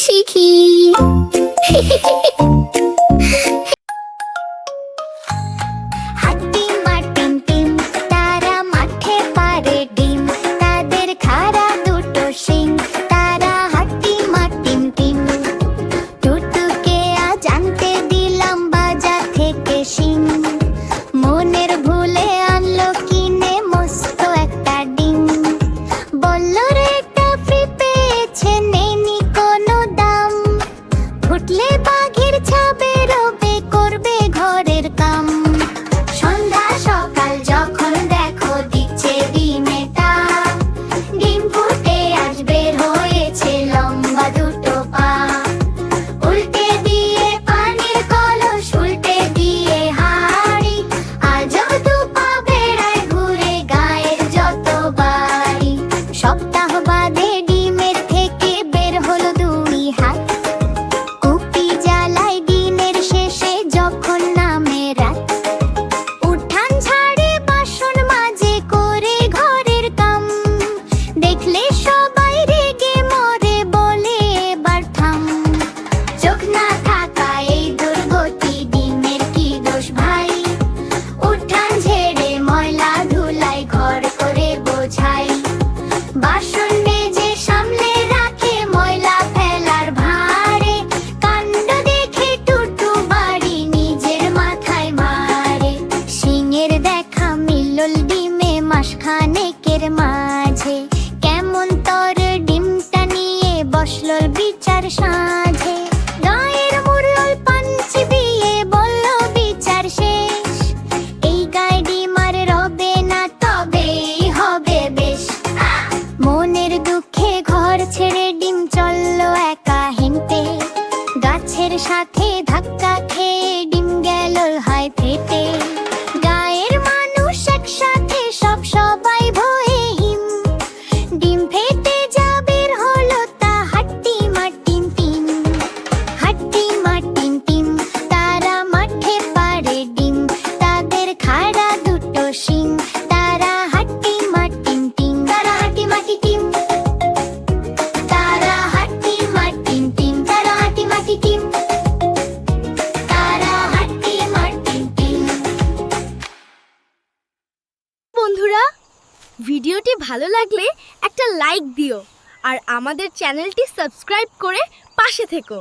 শিখি। হাট্টি মাটিম টিম, তারা মাঠে পারে ডিম, তাদের খাড়া দুটো শিং, তারা হাট্টি মাটিম টিম। টুটুকে আজ আনতে দিলাম বাজার থেকে শিং, মনের ভুলে আনলো কিনে মস্ত একটা ডিম। বলল রে এটা ফ্রি পেয়েছে, নেইনি কোনো দাম, ফুটলে বাঘের ছাবে রবে, করবে ঘরের কাম। সন্ধ্যা সকাল যখন দেখো দিচ্ছে ডিমে তাপ, ডিম ফুটে আজ বের হয়েছে লম্বা দুটো পা। উল্টে দিয়ে পানির কলস, উল্টে দিয়ে হাঁড়ি, আজব দু পা বেড়ায় ঘুরে গায়ের যত বাড়ি। সপ্তাহ বাদে ডিমের থেকে বের হলো দুই হাত, কুপি জ্বালায় দিনের শেষে যখন নামে রাত। উঠান ঝাড়ে বাসন মাজে করে ঘরের কাম, দেখলে সবাই রেগে মরে বলে এবার থাম। চোখ না থাকা এই দুর্গতি, ডিমের কি দোষ ভাই? উঠান ঝেড়ে ময়লা ধুলাই ঘর করে বোঝাই, বাসন মেজে সামলে রাখে ময়লা ফেলার ভারে। কাণ্ড দেখে টুটু বাড়ি নিজের মাথায় মারে, শিঙের দেখা মিলল ডিমে মাসখানেকের মাঝে। কেমন তর ডিমটা নিয়ে বসল বিচার সাঁঝে, গায়ের মুরল পাঞ্চি বিয়ে বলল বিচার শেষ। এই গায়ে ডিম আর রবে না, তবেই হবে বেশ। মনের দুঃখে ঘর ছেড়ে ডিম চললো একা হেঁটে, গাছের সাথে ধাক্কা খেয়ে ডিম গেল হায় ফেটে। গায়ের মানুষ একসাথে সবাই ভয়ে হিম, ডিম ফেটে যা বের হলো তা হাট্টি মাটিম টিম। হাট্টি মাটিম টিম, তারা মাঠে পারে ডিম, তাদের খাড়া দুটো শিং, তারা হাট্টি মাটিম টিম। তারা হাট্টি মাটি টিম, তারা হাট্টি মাটিম টিম, তারা হাট্টি মাটি টিম, তারা হাট্টি মাটিম টিম। বন্ধুরা, ভিডিওটি ভালো লাগলে একটা লাইক দিও আর আমাদের চ্যানেলটি সাবস্ক্রাইব করে পাশে থেকো।